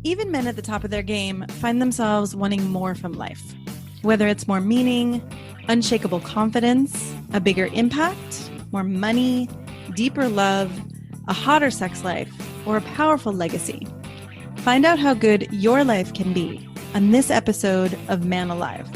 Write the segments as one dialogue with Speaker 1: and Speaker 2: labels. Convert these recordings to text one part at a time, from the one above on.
Speaker 1: Even men at the top of their game find themselves wanting more from life. Whether it's more meaning, unshakable confidence, a bigger impact, more money, deeper love, a hotter sex life, or a powerful legacy. Find out how good your life can be on this episode of Man Alive.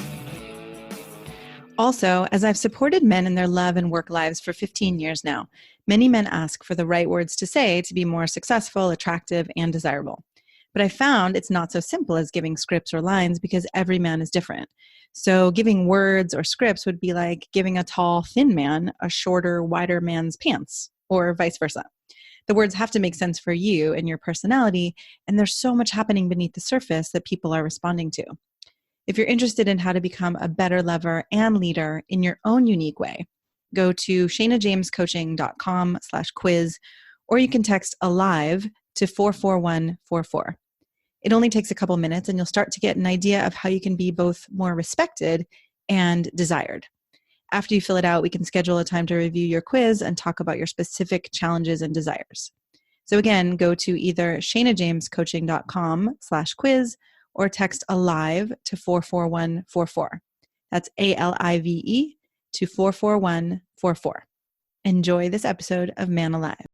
Speaker 1: Also, as I've supported men in their love and work lives for 15 years now, many men ask for the right words to say to be more successful, attractive, and desirable. But I found it's not so simple as giving scripts or lines because every man is different. So giving words or scripts would be like giving a tall, thin man a shorter, wider man's pants, or vice versa. The words have to make sense for you and your personality, and there's so much happening beneath the surface that people are responding to. If you're interested in how to become a better lover and leader in your own unique way, go to shanajamescoaching.com/quiz, or you can text ALIVE to 44144. It only takes a couple minutes and you'll start to get an idea of how you can be both more respected and desired. After you fill it out, we can schedule a time to review your quiz and talk about your specific challenges and desires. So again, go to either shanajamescoaching.com/quiz or text ALIVE to 44144. That's ALIVE to 44144. Enjoy this episode of Man Alive.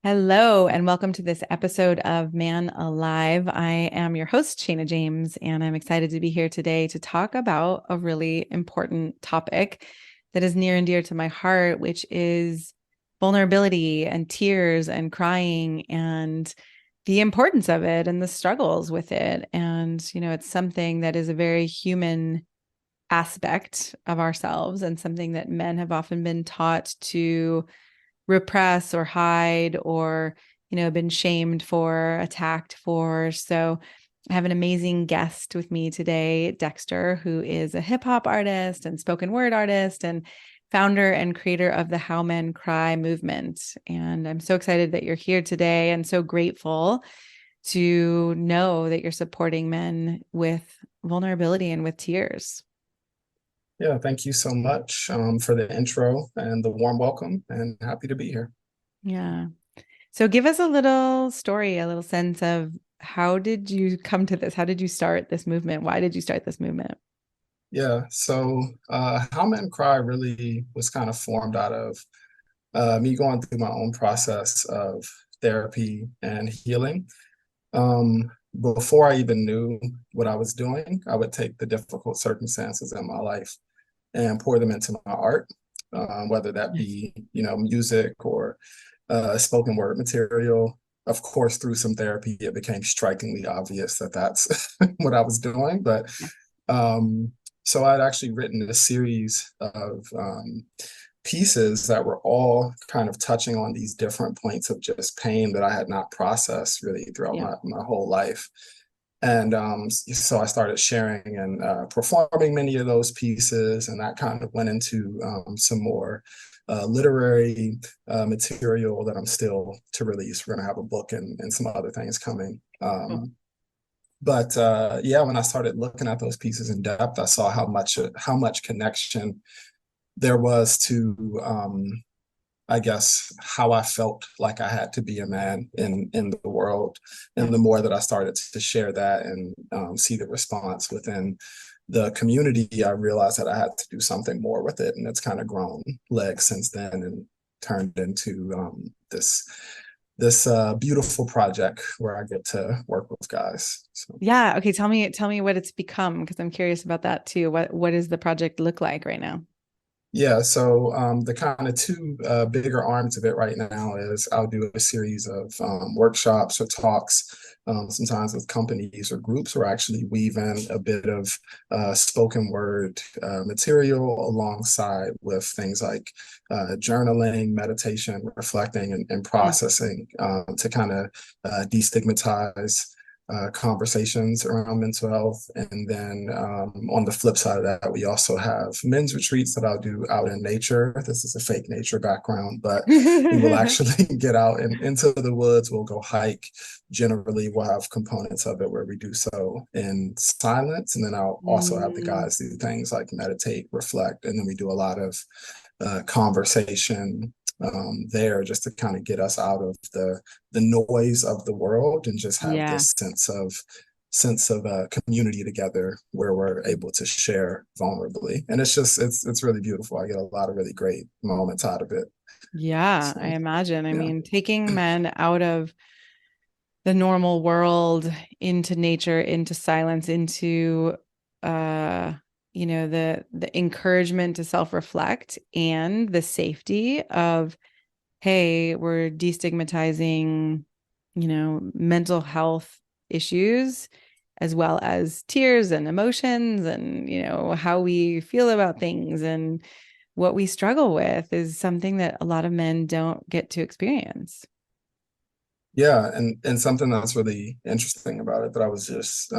Speaker 1: Hello, and welcome to this episode of Man Alive. I am your host, Shana James, and I'm excited to be here today to talk about a really important topic that is near and dear to my heart, which is vulnerability and tears and crying and the importance of it and the struggles with it. And, it's something that is a very human aspect of ourselves and something that men have often been taught to repress or hide or, been shamed for, attacked for. So I have an amazing guest with me today, Dexter, who is a hip hop artist and spoken word artist and founder and creator of the How Men Cry movement. And I'm so excited that you're here today and so grateful to know that you're supporting men with vulnerability and with tears.
Speaker 2: Yeah, thank you so much for the intro and the warm welcome, and happy to be here.
Speaker 1: Yeah. So give us a little story, a little sense of how did you come to this? How did you start this movement? Why did you start this movement?
Speaker 2: Yeah, so How Men Cry really was kind of formed out of me going through my own process of therapy and healing. Before I even knew what I was doing, I would take the difficult circumstances in my life and pour them into my art, whether that
Speaker 1: Yes.
Speaker 2: be, music or spoken word material. Of course, through some therapy, it became strikingly obvious that that's what I was doing. But
Speaker 1: Yeah.
Speaker 2: um, so I'd actually written a series of pieces that were all kind of touching on these different points of just pain that I had not processed really throughout
Speaker 1: Yeah.
Speaker 2: my whole life. And so I started sharing and performing many of those pieces, and that kind of went into some more literary material that I'm still to release. We're going to have a book and some other things coming.
Speaker 1: Cool.
Speaker 2: But yeah, when I started looking at those pieces in depth, I saw how much connection there was to I guess how I felt like I had to be a man in the world.
Speaker 1: Yeah.
Speaker 2: And the more that I started to share that and see the response within the community, I realized that I had to do something more with it, and it's kind of grown legs since then and turned into this beautiful project where I get to work with guys. So.
Speaker 1: Yeah. Okay. Tell me what it's become, because I'm curious about that too. What does the project look like right now?
Speaker 2: Yeah, so the kind of two bigger arms of it right now is I'll do a series of workshops or talks, sometimes with companies or groups, or actually weave in a bit of spoken word material alongside with things like journaling, meditation, reflecting, and
Speaker 1: Yeah.
Speaker 2: processing to kind of destigmatize conversations around mental health. And then on the flip side of that, we also have men's retreats that I'll do out in nature. This is a fake nature background, but we will actually get out and into the woods. We'll go hike. Generally, we'll have components of it where we do so in silence. And then I'll also have the
Speaker 1: Mm,
Speaker 2: guys do things like meditate, reflect, and then we do a lot of conversation there, just to kind of get us out of the noise of the world and just have
Speaker 1: Yeah.
Speaker 2: this sense of community together where we're able to share vulnerably. And it's really beautiful. I get a lot of really great moments out of it.
Speaker 1: Yeah, I
Speaker 2: So
Speaker 1: imagine. I
Speaker 2: yeah.
Speaker 1: mean, taking men out of the normal world into nature, into silence, into uh the encouragement to self-reflect and the safety of, hey, we're destigmatizing, mental health issues as well as tears and emotions and, how we feel about things and what we struggle with is something that a lot of men don't get to experience.
Speaker 2: Yeah, and something that's really interesting about it that I was just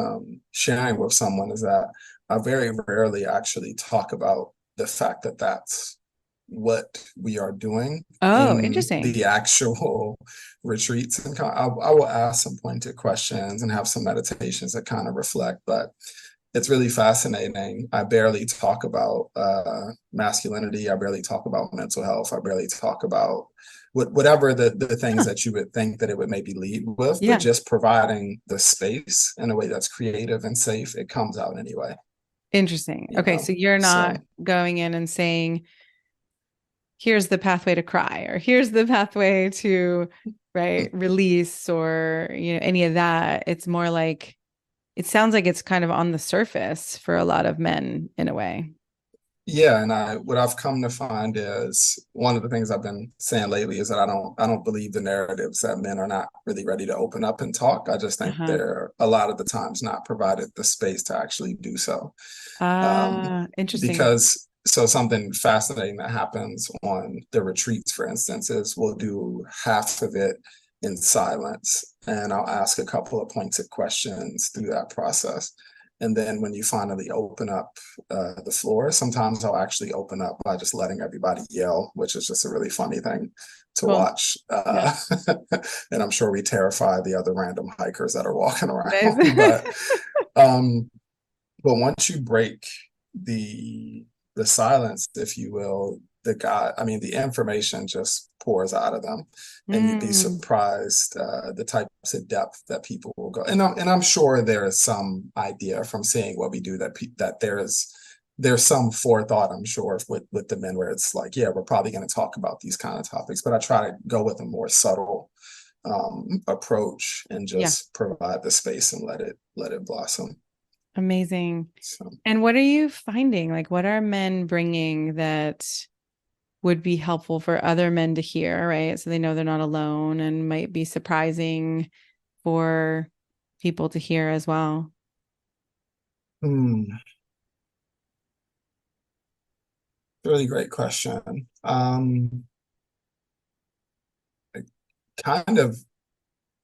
Speaker 2: sharing with someone is that I very rarely actually talk about the fact that that's what we are doing
Speaker 1: Oh,
Speaker 2: in
Speaker 1: interesting.
Speaker 2: the actual retreats. And I will ask some pointed questions and have some meditations that kind of reflect, but it's really fascinating. I barely talk about masculinity. I barely talk about mental health. I barely talk about whatever the things
Speaker 1: Huh.
Speaker 2: that you would think that it would maybe lead with, but
Speaker 1: Yeah.
Speaker 2: just providing the space in a way that's creative and safe, it comes out anyway,
Speaker 1: Interesting.
Speaker 2: you
Speaker 1: Okay,
Speaker 2: know?
Speaker 1: so you're not
Speaker 2: So
Speaker 1: going in and saying, here's the pathway to cry, or here's the pathway to, right, release, or, any of that. It's more like, it sounds like it's kind of on the surface for a lot of men in a way.
Speaker 2: yeah, and what I've come to find is one of the things I've been saying lately is that I don't believe the narratives that men are not really ready to open up and talk. I just think
Speaker 1: Uh-huh.
Speaker 2: they're a lot of the times not provided the space to actually do so. Um,
Speaker 1: Ah, interesting.
Speaker 2: because so something fascinating that happens on the retreats, for instance, is we'll do half of it in silence, and I'll ask a couple of pointed questions through that process. And then when you finally open up the floor, sometimes I'll actually open up by just letting everybody yell, which is just a really funny thing to
Speaker 1: Cool.
Speaker 2: watch.
Speaker 1: Yeah.
Speaker 2: And I'm sure we terrify the other random hikers that are walking around.
Speaker 1: Nice.
Speaker 2: Um, but once you break the the silence, if you will, the information just pours out of them, and you'd be
Speaker 1: Mm,
Speaker 2: surprised the types of depth that people will go. And I'm sure there is some idea from seeing what we do that there's some forethought, I'm sure, with the men where it's like, yeah, we're probably going to talk about these kind of topics, but I try to go with a more subtle approach and
Speaker 1: yeah.
Speaker 2: just provide the space and let it blossom.
Speaker 1: Amazing.
Speaker 2: So.
Speaker 1: And what are you finding? Like, what are men bringing that would be helpful for other men to hear, right? So they know they're not alone and might be surprising for people to hear as well.
Speaker 2: Hmm, really great question. Kind of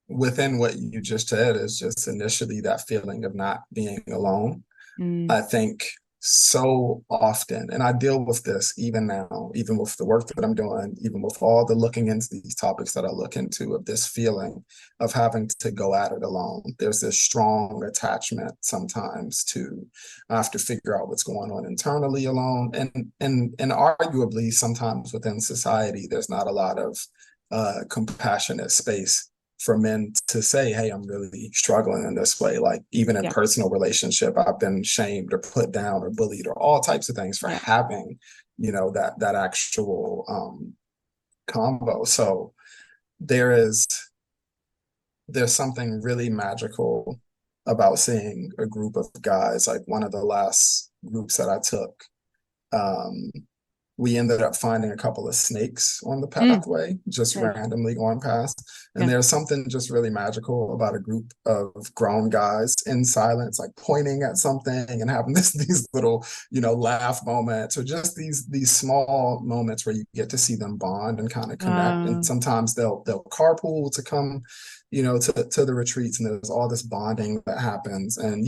Speaker 2: within what you just said is just initially that feeling of not being alone.
Speaker 1: Mm,
Speaker 2: I think so often, and I deal with this even now, even with the work that I'm doing, even with all the looking into these topics that I look into, of this feeling of having to go at it alone. There's this strong attachment sometimes to I have to figure out what's going on internally alone. And arguably sometimes within society, there's not a lot of compassionate space for men to say, hey, I'm really struggling in this way. Like even in
Speaker 1: yeah.
Speaker 2: personal relationship, I've been shamed or put down or bullied or all types of things for
Speaker 1: Yeah.
Speaker 2: having, that actual combo. So there is there's something really magical about seeing a group of guys, like one of the last groups that I took. Um, we ended up finding a couple of snakes on the
Speaker 1: Mm,
Speaker 2: pathway, just
Speaker 1: nice.
Speaker 2: randomly going past. And
Speaker 1: Yeah.
Speaker 2: there's something just really magical about a group of grown guys in silence, like pointing at something and having these little, laugh moments, or just these small moments where you get to see them bond and kind of connect. And
Speaker 1: Uh,
Speaker 2: sometimes they'll carpool to come, to the retreats, and there's all this bonding that happens. And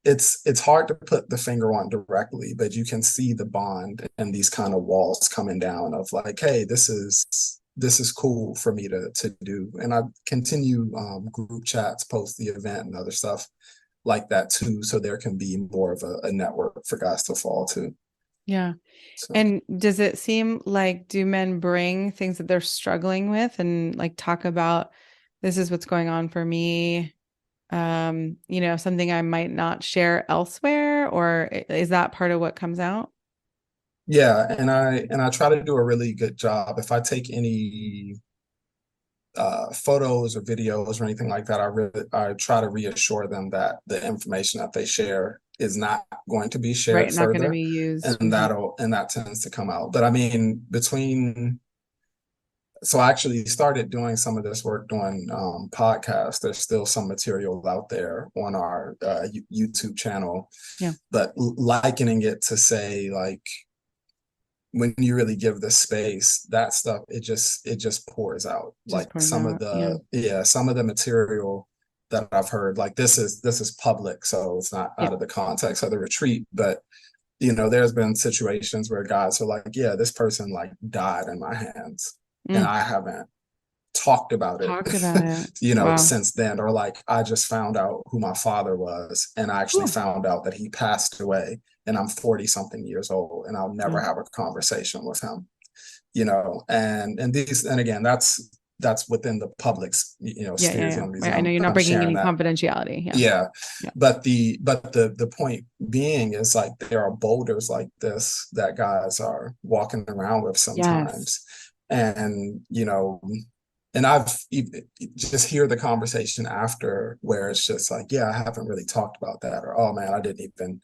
Speaker 2: it's hard to put the finger on directly, but you can see the bond and these kind of walls coming down of like, hey, this is cool for me to do. And I continue group chats post the event and other stuff like that too, so there can be more of a network for guys to fall to.
Speaker 1: Yeah.
Speaker 2: So
Speaker 1: And does it seem like, do men bring things that they're struggling with and like talk about, this is what's going on for me? Something I might not share elsewhere, or is that part of what comes out?
Speaker 2: yeah, and I try to do a really good job. If I take any photos or videos or anything like that, I try to reassure them that the information that they share is not going to be
Speaker 1: Right.
Speaker 2: shared
Speaker 1: Not going to
Speaker 2: further,
Speaker 1: be used.
Speaker 2: and that tends to come out. But I mean, so I actually started doing some of this work doing podcasts. There's still some material out there on our YouTube channel,
Speaker 1: Yeah.
Speaker 2: but likening it to say like when you really give the space, that stuff it just pours out.
Speaker 1: Just
Speaker 2: Like
Speaker 1: pours out. Yeah.
Speaker 2: some of the material that I've heard, like this is public, so it's not
Speaker 1: Yeah.
Speaker 2: out of the context of the retreat. But there's been situations where guys are like, yeah, this person like died in my hands, and
Speaker 1: Mm.
Speaker 2: I haven't talked about it,
Speaker 1: Talked about it. Wow.
Speaker 2: since then. Or like, I just found out who my father was, and I actually
Speaker 1: Whew.
Speaker 2: found out that he passed away, and I'm 40 something years old, and I'll never
Speaker 1: Yeah.
Speaker 2: have a conversation with him. And again, that's within the public's,
Speaker 1: Yeah. Yeah.
Speaker 2: spheres. The
Speaker 1: Yeah.
Speaker 2: only
Speaker 1: Right.
Speaker 2: reason
Speaker 1: I know you're not
Speaker 2: I'm
Speaker 1: breaking
Speaker 2: sharing
Speaker 1: any
Speaker 2: that.
Speaker 1: confidentiality. Yeah.
Speaker 2: Yeah.
Speaker 1: Yeah.
Speaker 2: But the point being is like there are boulders like this that guys are walking around with
Speaker 1: Yes.
Speaker 2: sometimes. And and I've just hear the conversation after where it's just like, yeah, I haven't really talked about that, or oh man, I didn't even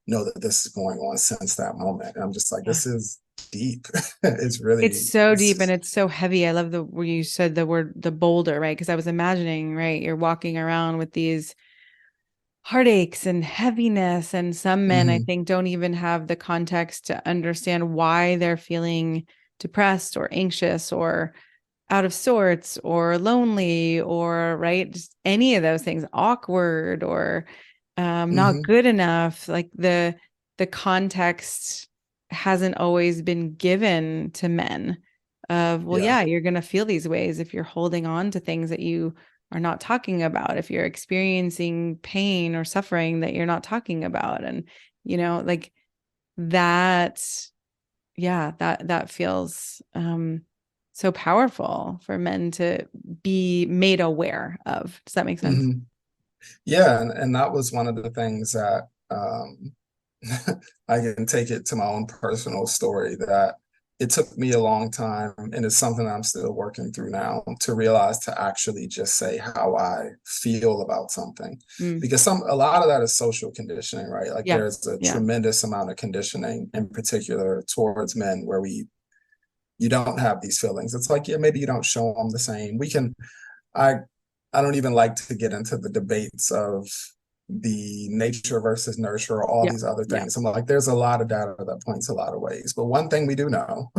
Speaker 2: know that this is going on since that moment. And I'm just like,
Speaker 1: Yeah.
Speaker 2: this is deep.
Speaker 1: It's so deep and
Speaker 2: It's
Speaker 1: it's so heavy. I love the where you said the word the boulder, right? Because I was imagining, right, you're walking around with these heartaches and heaviness. And some men, I
Speaker 2: mhm,
Speaker 1: think, don't even have the context to understand why they're feeling depressed or anxious or out of sorts or lonely or right, just any of those things, awkward or not
Speaker 2: mhm,
Speaker 1: good enough. Like the context hasn't always been given to men of, well,
Speaker 2: yeah,
Speaker 1: yeah, you're going to feel these ways if you're holding on to things that you are not talking about, if you're experiencing pain or suffering that you're not talking about. And like that, yeah, that feels so powerful for men to be made aware of. Does that make sense?
Speaker 2: mhm. Yeah, and that was one of the things that I can take it to my own personal story, that it took me a long time, and it's something I'm still working through now, to realize to actually just say how I feel about something.
Speaker 1: Mm.
Speaker 2: Because a lot of that is social conditioning, right? Like
Speaker 1: Yeah.
Speaker 2: there's a
Speaker 1: Yeah.
Speaker 2: tremendous amount of conditioning in particular towards men where you don't have these feelings. It's like, yeah, maybe you don't show them the same. I I don't even like to get into the debates of the nature versus nurture or all
Speaker 1: Yeah.
Speaker 2: these other
Speaker 1: Yeah.
Speaker 2: things. I'm like, there's a lot of data that points a lot of ways. But one thing we do know,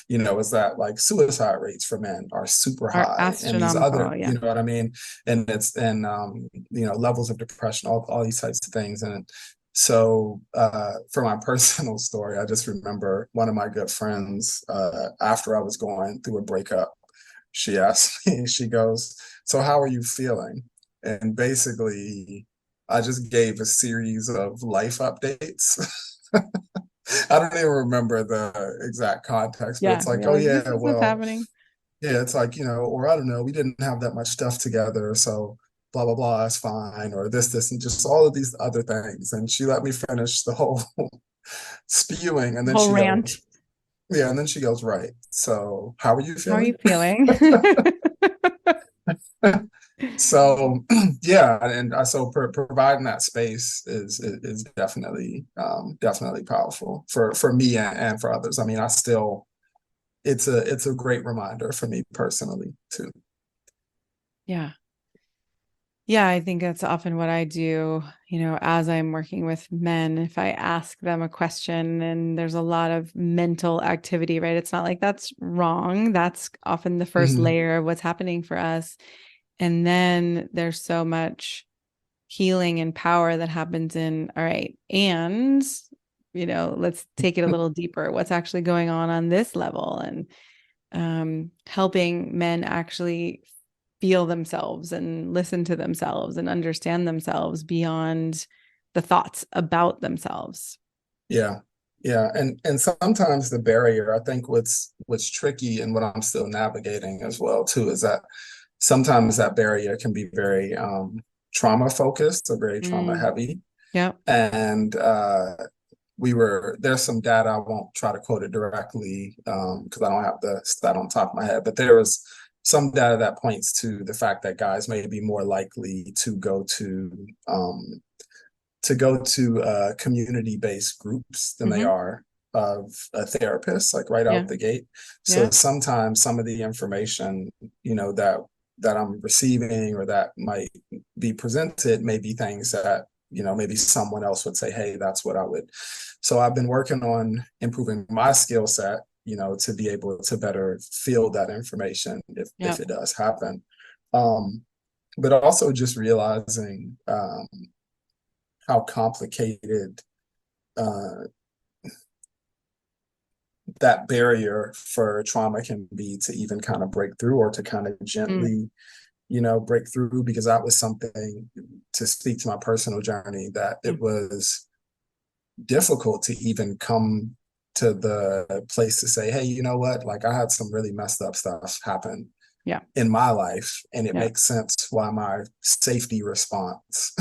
Speaker 1: Yeah.
Speaker 2: is that like suicide rates for men are super
Speaker 1: Are
Speaker 2: high. And these other,
Speaker 1: astronomical. Yeah.
Speaker 2: you know what I mean? And levels of depression, all these types of things. And so for my personal story, I just remember one of my good friends, after I was going through a breakup, she asked me, she goes, so how are you feeling? And basically, I just gave a series of life updates. I don't even remember the exact context, but
Speaker 1: Yeah.
Speaker 2: it's like,
Speaker 1: You're
Speaker 2: oh
Speaker 1: like, this
Speaker 2: yeah,
Speaker 1: is what's
Speaker 2: well,
Speaker 1: happening.
Speaker 2: yeah, it's like, or I don't know, we didn't have that much stuff together, so blah blah blah is fine, or this, and just all of these other things. And she let me finish the whole spewing, and then
Speaker 1: Whole
Speaker 2: she
Speaker 1: rant.
Speaker 2: goes, yeah, and then she goes, right. So how are you
Speaker 1: How are you
Speaker 2: feeling?
Speaker 1: feeling?
Speaker 2: So yeah, and so providing that space is definitely powerful for me and for others. I mean, I still it's a great reminder for me personally too.
Speaker 1: Yeah. Yeah, I think that's often what I do, as I'm working with men. If I ask them a question and there's a lot of mental activity, right? It's not like that's wrong. That's often the first
Speaker 2: Hmm.
Speaker 1: layer of what's happening for us. And then there's so much healing and power that happens in, all right, and, let's take it a little deeper. What's actually going on this level? And helping men actually feel themselves and listen to themselves and understand themselves beyond the thoughts about themselves.
Speaker 2: Yeah, Yeah, and sometimes the barrier, I think what's tricky and what I'm still navigating as well too is that sometimes that barrier can be very trauma focused or very trauma
Speaker 1: Mm,
Speaker 2: heavy.
Speaker 1: yep.
Speaker 2: And there's some data, I won't try to quote it directly because I don't have the stat on top of my head, but there was some data that points to the fact that guys may be more likely um, to go to community-based groups than they
Speaker 1: Hmm.
Speaker 2: are of a therapist, like right
Speaker 1: Yeah.
Speaker 2: out the gate. So
Speaker 1: Yeah.
Speaker 2: sometimes some of the information, that I'm receiving or that might be presented may be things that, maybe someone else would say, hey, that's what I would. So I've been working on improving my skill set, to be able to better field that information if
Speaker 1: Yep.
Speaker 2: it does happen. Um, but also just realizing how complicated uh, that barrier for trauma can be to even kind of break through or to kind of
Speaker 1: Mm,
Speaker 2: gently, break through, because that was something, to speak to my personal journey, that
Speaker 1: mm,
Speaker 2: it was difficult to even come to the place to say, hey, you know what? Like, I had some really messed up stuff happen
Speaker 1: yeah.
Speaker 2: in my life, and it
Speaker 1: Yeah.
Speaker 2: makes sense why my safety response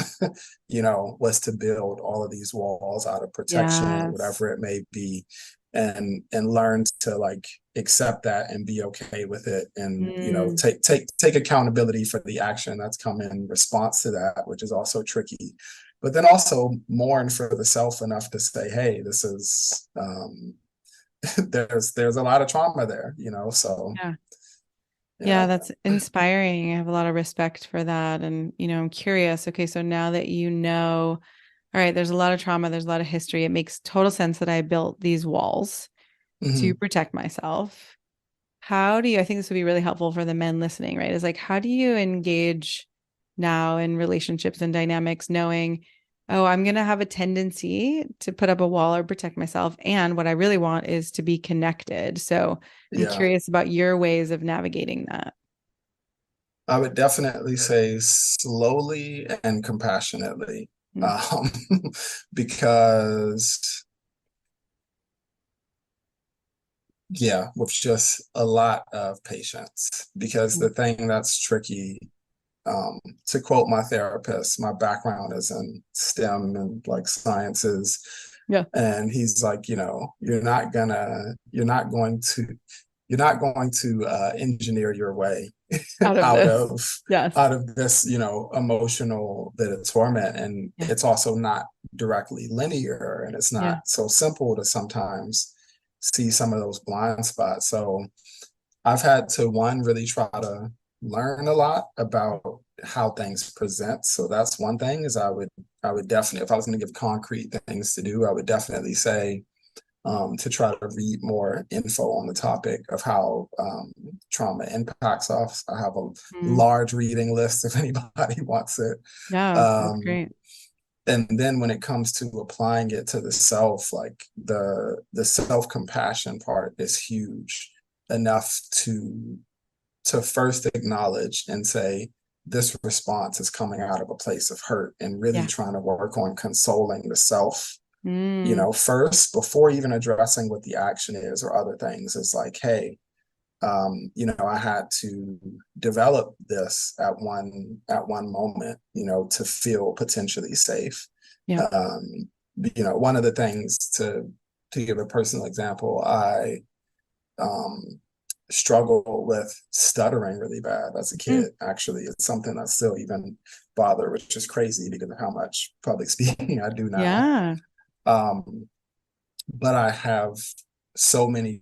Speaker 2: was to build all of these walls out of protection,
Speaker 1: Yes.
Speaker 2: whatever it may be, and learn to like accept that and be okay with it, and
Speaker 1: Mm,
Speaker 2: take accountability for the action that's come in response to that, which is also tricky. But then also mourn for the self enough to say, hey, this is there's a lot of trauma there, so
Speaker 1: yeah. Yeah,
Speaker 2: yeah.
Speaker 1: that's inspiring. I have a lot of respect for that. And, I'm curious. Okay, so now that you know, all right, there's a lot of trauma, there's a lot of history. It makes total sense that I built these walls to
Speaker 2: Mm-hmm.
Speaker 1: protect myself. How do you, I think this would be really helpful for the men listening, right? Is like, how do you engage now in relationships and dynamics knowing, oh, I'm going to have a tendency to put up a wall or protect myself. And what I really want is to be connected. So I'm
Speaker 2: Yeah,
Speaker 1: curious about your ways of navigating that.
Speaker 2: I would definitely say slowly and compassionately,
Speaker 1: Mm,
Speaker 2: um, because, yeah, with just a lot of patience. Because
Speaker 1: mm,
Speaker 2: the thing that's tricky, to quote my therapist, my background is in STEM and like sciences.
Speaker 1: yeah.
Speaker 2: And he's like, you're not going to engineer your way
Speaker 1: Out of
Speaker 2: out
Speaker 1: this.
Speaker 2: of
Speaker 1: Yes.
Speaker 2: this, emotional bit of torment. And
Speaker 1: Yeah.
Speaker 2: it's also not directly linear, and it's
Speaker 1: Yeah.
Speaker 2: not so simple to sometimes see some of those blind spots. So I've had to, one, really try to learn a lot about how things present. So that's one thing, is I would definitely, if I was going to give concrete things to do, I would definitely say, to try to read more info on the topic of how trauma impacts us. I have a
Speaker 1: Mm,
Speaker 2: large reading list if anybody wants it.
Speaker 1: yeah. That's
Speaker 2: Um,
Speaker 1: great.
Speaker 2: and then when it comes to applying it to the self, like the self compassion part is huge enough to first acknowledge and say, this response is coming out of a place of hurt, and really
Speaker 1: Yeah.
Speaker 2: trying to work on consoling the self,
Speaker 1: Mm,
Speaker 2: first, before even addressing what the action is or other things. Is like, hey, I had to develop this at one moment, to feel potentially safe.
Speaker 1: yeah.
Speaker 2: Um, one of the things, to give a personal example, I um, struggle with stuttering really bad as a
Speaker 1: Mm,
Speaker 2: kid. Actually, it's something that still even bother, which is crazy because of how much public speaking I do now.
Speaker 1: yeah.
Speaker 2: Um, but I so many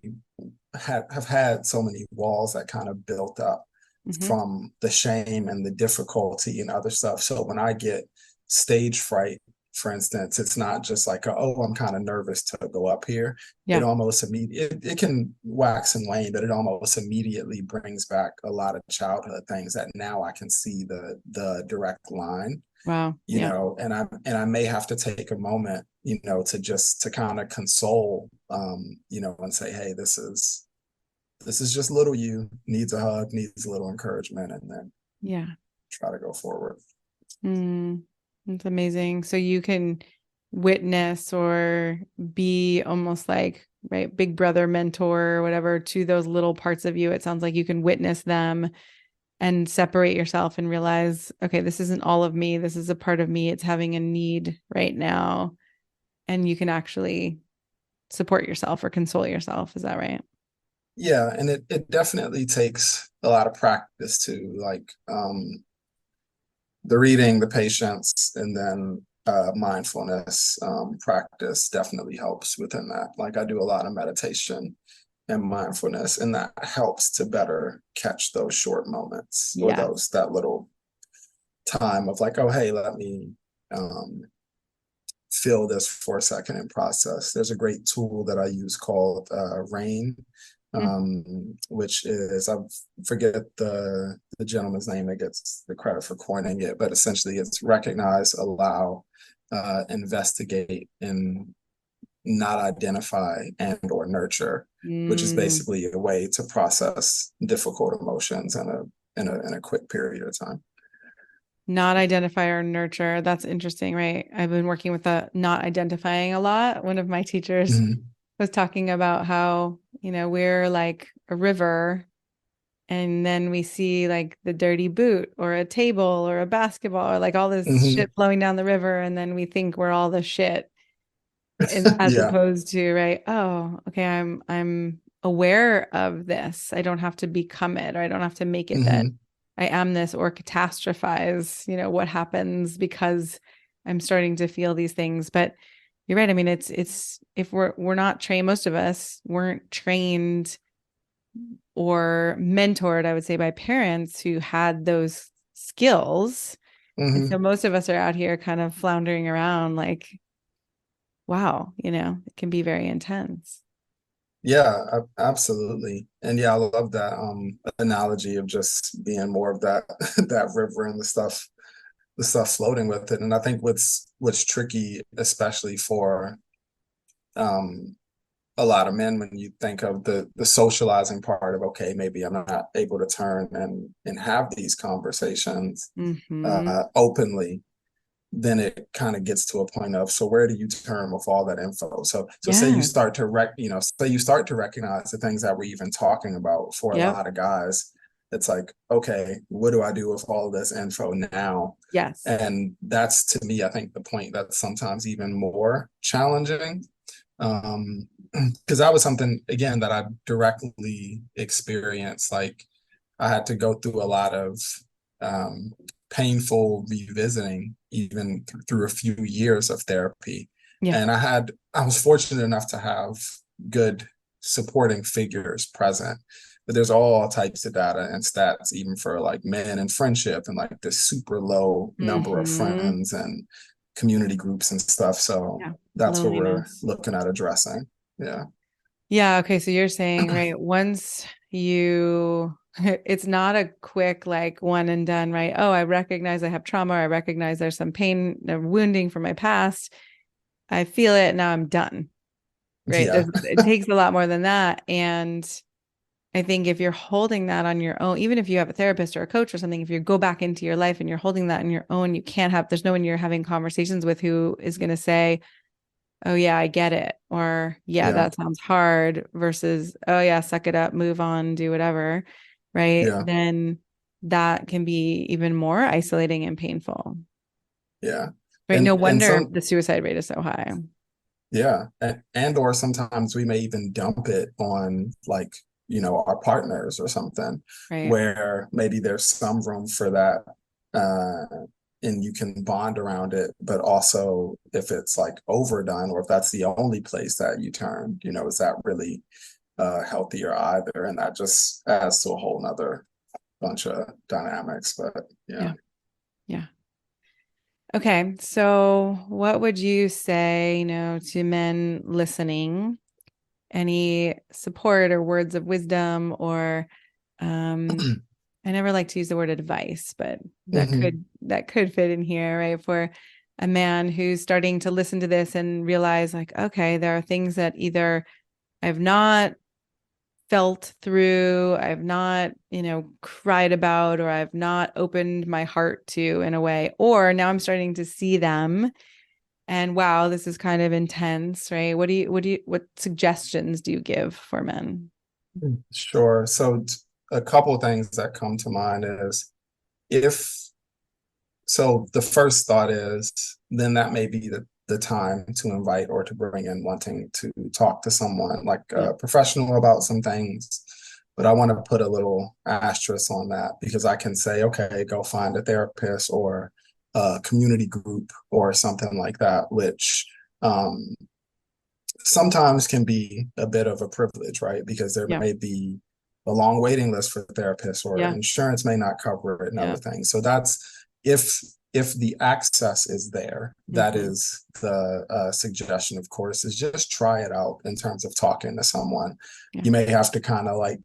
Speaker 2: have had so many walls that kind of built up
Speaker 1: Hmm.
Speaker 2: from the shame and the difficulty and other stuff. So when I get stage fright, for instance, it's not just like, oh, I'm kind of nervous to go up here. It
Speaker 1: Yeah.
Speaker 2: almost it can wax and wane, but it almost immediately brings back a lot of childhood things that now I can see the direct line,
Speaker 1: Wow. Yeah.
Speaker 2: and I may have to take a moment, to kind of console, and say, hey, this is just little you, needs a hug, needs a little encouragement, and then
Speaker 1: Yeah.
Speaker 2: try to go forward.
Speaker 1: Mm, that's amazing. So you can witness or be almost like, right, big brother mentor or whatever to those little parts of you. It sounds like you can witness them and separate yourself and realize, okay, this isn't all of me. This is a part of me. It's having a need right now. And you can actually support yourself or console yourself. Is that right?
Speaker 2: Yeah, and it definitely takes a lot of practice to like the reading, the patience, and then mindfulness practice definitely helps within that. Like I do a lot of meditation and mindfulness, and that helps to better catch those short moments or
Speaker 1: Yeah.
Speaker 2: those that little time of like, oh hey, let me um, feel this for a second and process. There's a great tool that I use called Rain, which is I forget the gentleman's name that gets the credit for coining it, but essentially it's recognize, allow, investigate, and not identify and or nurture, which is
Speaker 1: Mm.
Speaker 2: basically a way to process difficult emotions in a quick period of time.
Speaker 1: Not identify or nurture. That's interesting, right? I've been working with the not identifying a lot. One of my teachers
Speaker 2: Mm-hmm.
Speaker 1: was talking about how, we're like a river and then we see like the dirty boot or a table or a basketball or like all this
Speaker 2: Mm-hmm.
Speaker 1: shit flowing down the river and then we think we're all the shit as
Speaker 2: Yeah.
Speaker 1: opposed to, right, oh, okay, I'm aware of this. I don't have to become it, or I don't have to make it that
Speaker 2: Mm-hmm.
Speaker 1: I am this or catastrophize, what happens because I'm starting to feel these things. But you're right. I mean, it's if we're not trained, most of us weren't trained or mentored, I would say, by parents who had those skills. And so
Speaker 2: Mm-hmm.
Speaker 1: most of us are out here kind of floundering around like, wow, it can be very intense.
Speaker 2: Yeah, absolutely. And yeah, I love that analogy of just being more of that that river and the stuff floating with it. And I think what's tricky, especially for um a lot of men, when you think of the socializing part of okay, maybe I'm not able to turn and have these conversations
Speaker 1: Mm-hmm.
Speaker 2: openly, then it kind of gets to a point of so where do you turn with all that info? So say you
Speaker 1: Yeah.
Speaker 2: start to say you start to recognize the things that we're even talking about for a
Speaker 1: Yep.
Speaker 2: lot of guys. It's like, okay, what do I do with all of this info now?
Speaker 1: Yes.
Speaker 2: And that's to me, I think the point that's sometimes even more challenging. Because that was something again that I directly experienced. Like I had to go through a lot of um, painful revisiting, even through a few years of therapy.
Speaker 1: Yeah.
Speaker 2: And I was fortunate enough to have good supporting figures present. But there's all types of data and stats, even for like men and friendship, and like this super low number of
Speaker 1: Mm-hmm.
Speaker 2: friends and community groups and stuff. So
Speaker 1: Yeah.
Speaker 2: that's what we're
Speaker 1: Loneliness.
Speaker 2: looking at addressing. Yeah.
Speaker 1: Yeah. Okay. So you're saying, right, once it's not a quick, like, one and done, right? Oh, I recognize I have trauma. I recognize there's some pain, wounding from my past. I feel it. Now I'm done. Right.
Speaker 2: Yeah.
Speaker 1: It takes a lot more than that. And I think if you're holding that on your own, even if you have a therapist or a coach or something, if you go back into your life and you're holding that on your own, there's no one you're having conversations with who is going to say, oh, yeah, I get it. Or, yeah,
Speaker 2: Yeah.
Speaker 1: that sounds hard versus, oh, yeah, suck it up, move on, do whatever. Right.
Speaker 2: Yeah.
Speaker 1: Then that can be even more isolating and painful.
Speaker 2: Yeah.
Speaker 1: Right. No
Speaker 2: And
Speaker 1: wonder
Speaker 2: some
Speaker 1: the suicide rate is so high.
Speaker 2: Yeah, and or sometimes we may even dump it on like, our partners or something
Speaker 1: Right.
Speaker 2: where maybe there's some room for that and you can bond around it, but also if it's like overdone or if that's the only place that you turn, is that really healthier either? And that just adds to a whole nother bunch of dynamics. But yeah.
Speaker 1: Yeah. Yeah. Okay, so what would you say, to men listening? Any support or words of wisdom or I never like to use the word advice, but that
Speaker 2: Hmm.
Speaker 1: could fit in here, right? For a man who's starting to listen to this and realize like, okay, there are things that either I've not felt through, I've not, cried about, or I've not opened my heart to in a way, or now I'm starting to see them And wow, this is kind of intense, right? What suggestions do you give for men?
Speaker 2: Sure. So a couple of things that come to mind is if so the first thought is then that may be the time to invite or to bring in wanting to talk to someone like
Speaker 1: Yeah.
Speaker 2: a professional about some things. But I want to put a little asterisk on that because I can say, okay, go find a therapist or a community group or something like that, which um, sometimes can be a bit of a privilege, right? Because there
Speaker 1: Yeah.
Speaker 2: may be a long waiting list for therapists or
Speaker 1: Yeah.
Speaker 2: insurance may not cover it and
Speaker 1: Yeah.
Speaker 2: other things. So that's if the access is there, that
Speaker 1: Mm-hmm.
Speaker 2: is the suggestion, of course, is just try it out in terms of talking to someone.
Speaker 1: Yeah.
Speaker 2: You may have to kind of like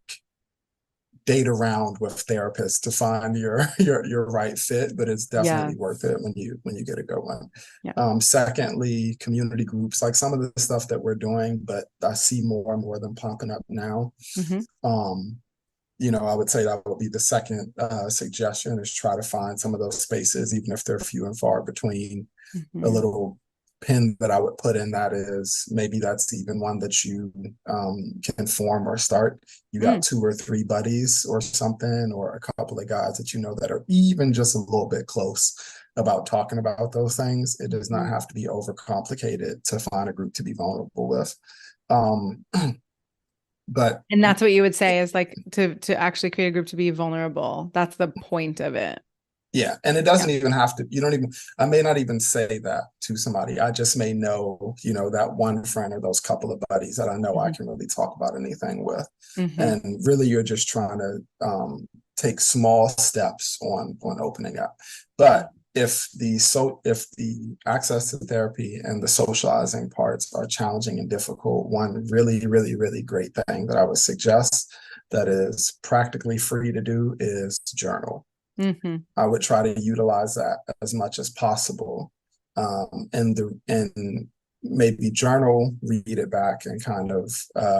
Speaker 2: date around with therapists to find your right fit, but it's
Speaker 1: Yeah.
Speaker 2: definitely worth it when you get a good one.
Speaker 1: Yeah.
Speaker 2: Secondly, community groups like some of the stuff that we're doing, but I see more and more of them popping up now.
Speaker 1: Mm-hmm.
Speaker 2: Um, I would say that would be the second suggestion is try to find some of those spaces, even if they're few and far between. A
Speaker 1: Mm-hmm.
Speaker 2: little pin that I would put in that is maybe that's even one that you can form or start. You got
Speaker 1: Mm.
Speaker 2: 2 or 3 buddies or something, or a couple of guys that you know that are even just a little bit close about talking about those things. It does not
Speaker 1: Mm-hmm.
Speaker 2: have to be overcomplicated to find a group to be vulnerable with. Um, but
Speaker 1: And that's what you would say is like to actually create a group to be vulnerable. That's the point of it.
Speaker 2: yeah, and it
Speaker 1: Yeah.
Speaker 2: doesn't even have to, you don't even, I may not even say that to somebody. I just may know, that one friend or those couple of buddies that I know I
Speaker 1: Mm-hmm.
Speaker 2: can really talk about anything with.
Speaker 1: Mm-hmm.
Speaker 2: And really you're just trying to take small steps on opening up.
Speaker 1: Yeah.
Speaker 2: But if the access to therapy and the socializing parts are challenging and difficult, one really, really, really great thing that I would suggest that is practically free to do is journal.
Speaker 1: Mm-hmm.
Speaker 2: I would try to utilize that as much as possible, and maybe journal, read it back, and kind of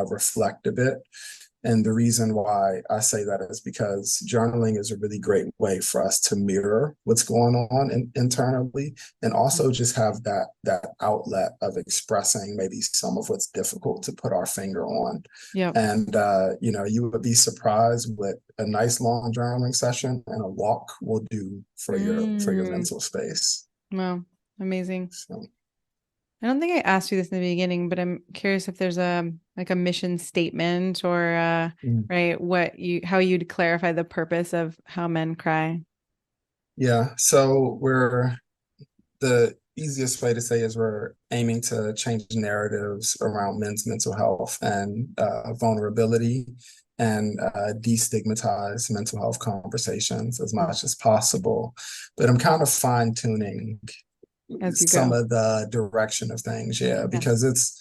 Speaker 2: reflect a bit. And the reason why I say that is because journaling is a really great way for us to mirror what's going on internally, and also just have that outlet of expressing maybe some of what's difficult to put our finger on.
Speaker 1: Yeah.
Speaker 2: And you would be surprised what a nice long journaling session and a walk will do for your
Speaker 1: Mm.
Speaker 2: mental space.
Speaker 1: Wow. Amazing.
Speaker 2: So
Speaker 1: I don't think I asked you this in the beginning, but I'm curious if there's a like a mission statement or
Speaker 2: mm,
Speaker 1: right how you'd clarify the purpose of how men cry.
Speaker 2: yeah, so we're the easiest way to say is we're aiming to change narratives around men's mental health and vulnerability and destigmatize mental health conversations as
Speaker 1: Mm.
Speaker 2: much as possible. But I'm kind of fine tuning
Speaker 1: As you
Speaker 2: some
Speaker 1: go.
Speaker 2: of the direction of things, yeah,
Speaker 1: Yeah.
Speaker 2: because it's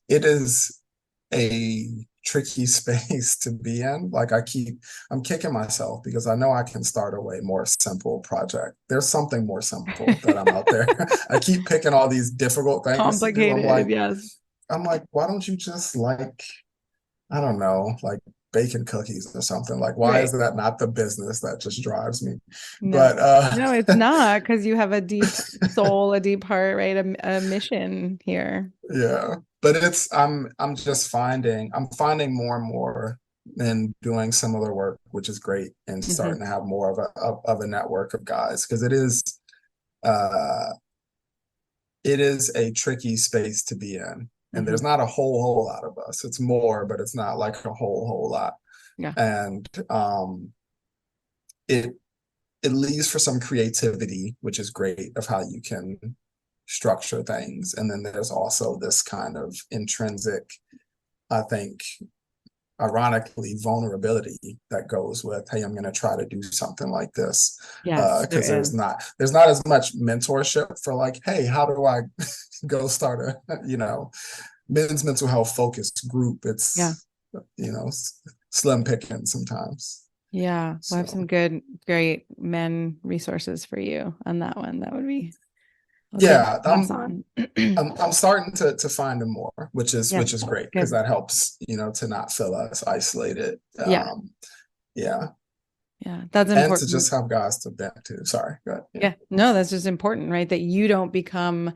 Speaker 2: it is a tricky space to be in. Like I'm kicking myself because I know I can start a way more simple project. There's something more simple that I'm out there. I keep picking all these difficult things to do.
Speaker 1: Complicated, yes.
Speaker 2: I'm like, why don't you just like, I don't know, like baking cookies or something? Like, why is
Speaker 1: Right.
Speaker 2: that not the business that just drives me?
Speaker 1: No.
Speaker 2: But
Speaker 1: No, it's not because you have a deep soul, a deep heart, right? A mission here.
Speaker 2: yeah, but I'm just I'm finding more and more and doing similar work, which is great, and
Speaker 1: Hmm.
Speaker 2: starting to have more of a network of guys because uh it is a tricky space to be in, and there's
Speaker 1: Hmm.
Speaker 2: not a whole lot of us. It's more, but it's not like a whole lot,
Speaker 1: Yeah.
Speaker 2: and it it leaves for some creativity, which is great of how you can structure things, and then there's also this kind of intrinsic, I think, ironically, vulnerability that goes with, hey, I'm going to try to do something like this.
Speaker 1: Yes, there
Speaker 2: Because there's
Speaker 1: is.
Speaker 2: not as much mentorship for like, hey, how do I go start a men's mental health focused group?
Speaker 1: Yeah.
Speaker 2: It's you know slim picking sometimes.
Speaker 1: Yeah. We'll have some
Speaker 2: So
Speaker 1: good, great men resources for you on that one. I'll give
Speaker 2: yeah,
Speaker 1: pass on.
Speaker 2: I'm starting to find them more,
Speaker 1: Yeah.
Speaker 2: which is great because
Speaker 1: Good.
Speaker 2: that helps to not feel us isolated.
Speaker 1: Yeah.
Speaker 2: Yeah.
Speaker 1: Yeah, that's
Speaker 2: And to
Speaker 1: important.
Speaker 2: just have guys to vent to. Sorry, go ahead. Yeah.
Speaker 1: Yeah, no, that's just important, right? That you don't become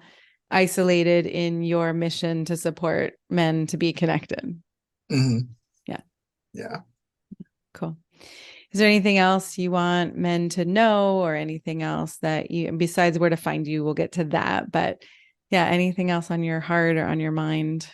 Speaker 1: isolated in your mission to support men to be connected.
Speaker 2: Hmm.
Speaker 1: Yeah,
Speaker 2: Yeah.
Speaker 1: cool. Is there anything else you want men to know or anything else that you, besides where to find you, we'll get to that. But yeah, anything else on your heart or on your mind?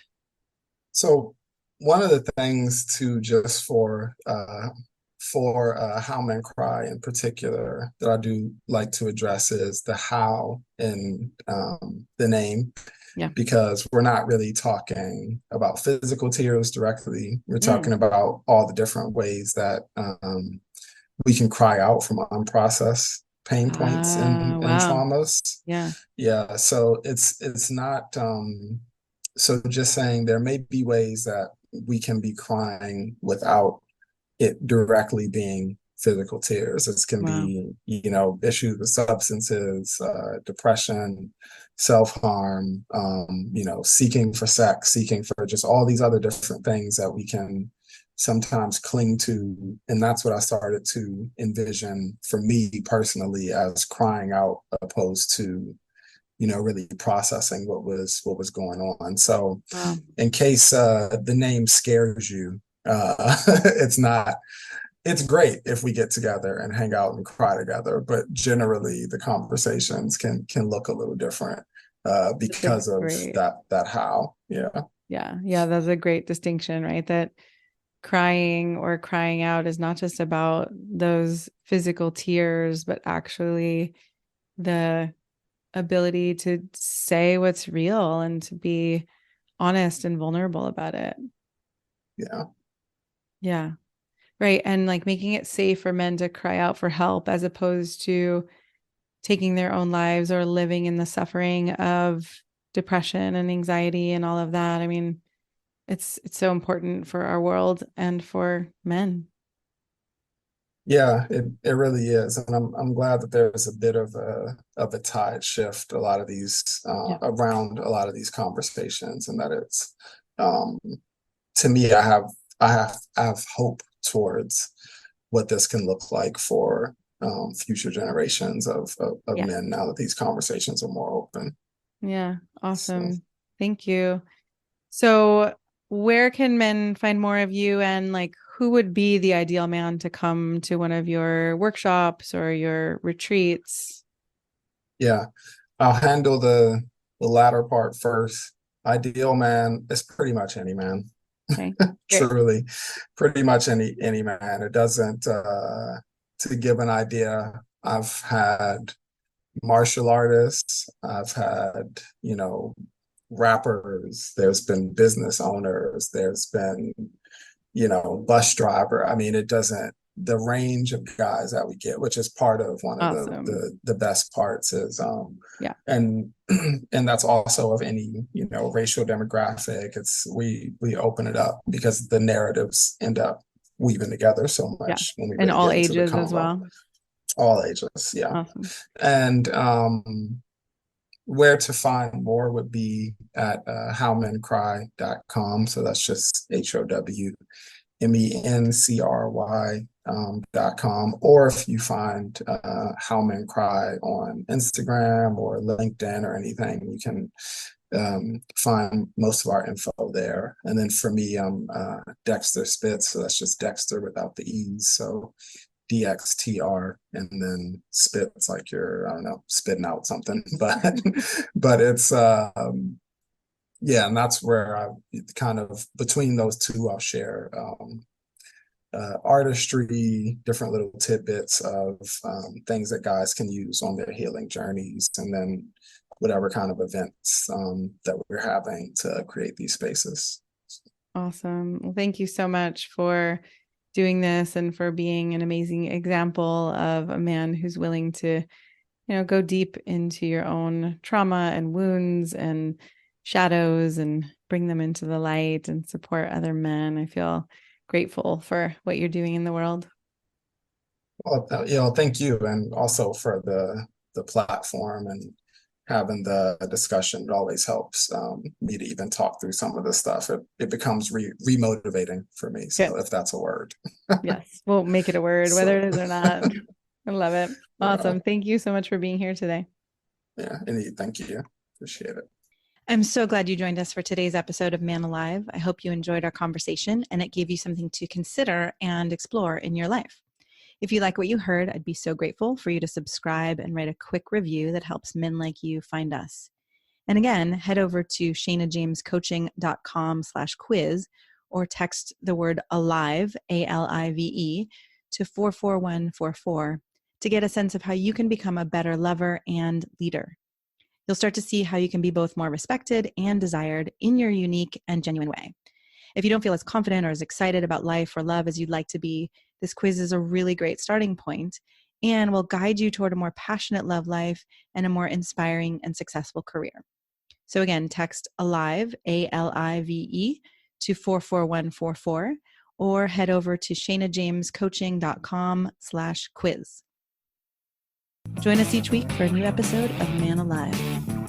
Speaker 2: So one of the things to just for How Men Cry in particular that I do like to address is the how in the name,
Speaker 1: Yeah.
Speaker 2: because we're not really talking about physical tears directly. We're talking
Speaker 1: Mm.
Speaker 2: about all the different ways that we can cry out from unprocessed pain points and
Speaker 1: Wow.
Speaker 2: traumas.
Speaker 1: Yeah.
Speaker 2: Yeah, so it's not so just saying there may be ways that we can be crying without it directly being physical tears. It can
Speaker 1: Wow.
Speaker 2: be, issues with substances, depression, self-harm, seeking for sex, seeking for just all these other different things that we can sometimes cling to. And that's what I started to envision for me personally as crying out opposed to really processing what was going on. So
Speaker 1: Wow.
Speaker 2: in case the name scares you, it's not. It's great if we get together and hang out and cry together, but generally the conversations can look a little different
Speaker 1: That's a
Speaker 2: because of
Speaker 1: great,
Speaker 2: that how. Yeah.
Speaker 1: yeah. Yeah. That's a great distinction, right? That crying or crying out is not just about those physical tears, but actually the ability to say what's real and to be honest and vulnerable about it.
Speaker 2: Yeah.
Speaker 1: Yeah. Right. And like making it safe for men to cry out for help as opposed to taking their own lives or living in the suffering of depression and anxiety and all of that. I mean, it's so important for our world and for men.
Speaker 2: Yeah, it really is, and I'm glad that there's a bit of a tide shift a lot of these
Speaker 1: Yeah.
Speaker 2: around a lot of these conversations, and that it's um, to me I have hope towards what this can look like for future generations of
Speaker 1: Yeah.
Speaker 2: men now that these conversations are more open.
Speaker 1: Yeah.
Speaker 2: So
Speaker 1: Awesome. Thank you. So, where can men find more of you and like who would be the ideal man to come to one of your workshops or your retreats?
Speaker 2: yeah, I'll handle the latter part first. Ideal man is pretty much any man.
Speaker 1: Okay. Great.
Speaker 2: Truly, pretty much any man. It doesn't to give an idea, I've had martial artists, I've had, rappers, there's been business owners, there's been, bus driver. I mean, it doesn't the range of guys that we get, which is part of one of the
Speaker 1: Awesome.
Speaker 2: the best parts is
Speaker 1: Yeah.
Speaker 2: and and that's also of any, racial demographic. It's we open it up because the narratives end up weaving together so
Speaker 1: Yeah.
Speaker 2: much when we
Speaker 1: And
Speaker 2: really
Speaker 1: all
Speaker 2: get into the
Speaker 1: ages as
Speaker 2: convo.
Speaker 1: well.
Speaker 2: All ages, yeah.
Speaker 1: Awesome.
Speaker 2: And where to find more would be at howmencry.com. So that's just HOWMENCRY.com. Or if you find How Men Cry on Instagram or LinkedIn or anything, you can find most of our info there. And then for me, I'm Dexter Spitz. So that's just Dexter without the E's. So DXTR, and then spit's like you're, I don't know, spitting out something, but it's yeah, and that's where I kind of between those two I'll share artistry, different little tidbits of things that guys can use on their healing journeys, and then whatever kind of events that we're having to create these spaces.
Speaker 1: Awesome. Well, thank you so much for doing this and for being an amazing example of a man who's willing to, go deep into your own trauma and wounds and shadows and bring them into the light and support other men. I feel grateful for what you're doing in the world.
Speaker 2: Well, thank you, and also for the platform and having the discussion. It always helps me to even talk through some of this stuff. It becomes remotivating for me. So
Speaker 1: Good.
Speaker 2: if that's a word.
Speaker 1: Yes, we'll make it a word, whether
Speaker 2: So
Speaker 1: it is or not. I love it.
Speaker 2: yeah,
Speaker 1: Awesome. Thank you so much for being here today.
Speaker 2: yeah. Indeed. Thank you. Appreciate it.
Speaker 1: I'm so glad you joined us for today's episode of Man Alive. I hope you enjoyed our conversation and it gave you something to consider and explore in your life. If you like what you heard, I'd be so grateful for you to subscribe and write a quick review that helps men like you find us. And again, head over to shanajamescoaching.com/quiz or text the word alive, ALIVE, to 44144 to get a sense of how you can become a better lover and leader. You'll start to see how you can be both more respected and desired in your unique and genuine way. If you don't feel as confident or as excited about life or love as you'd like to be, this quiz is a really great starting point and will guide you toward a more passionate love life and a more inspiring and successful career. So again, text ALIVE, ALIVE, to 44144 or head over to shanajamescoaching.com/quiz. Join us each week for a new episode of Man Alive.